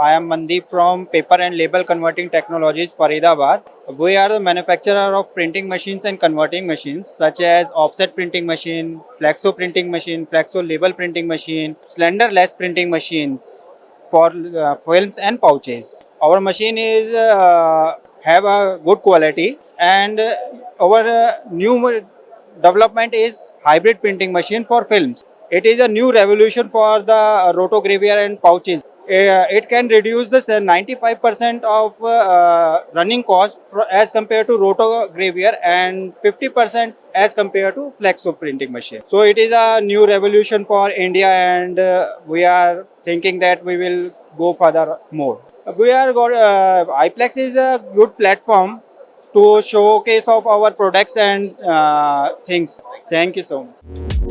I am Mandeep from Paper and Label Converting Technologies, Faridabad. We are the manufacturer of printing machines and converting machines such as offset printing machine, flexo printing machine, flexo label printing machine, slender less printing machines for films and pouches. Our machine is have a good quality, and our new development is hybrid printing machine for films. It is a new revolution for the rotogravure and pouches. It can reduce the 95% of running cost as compared to rotogravure and 50% as compared to flexo printing machine. So it is a new revolution for India, and we are thinking that we will go further more. We are got HIPLEX is a good platform to showcase of our products and things. Thank you so much.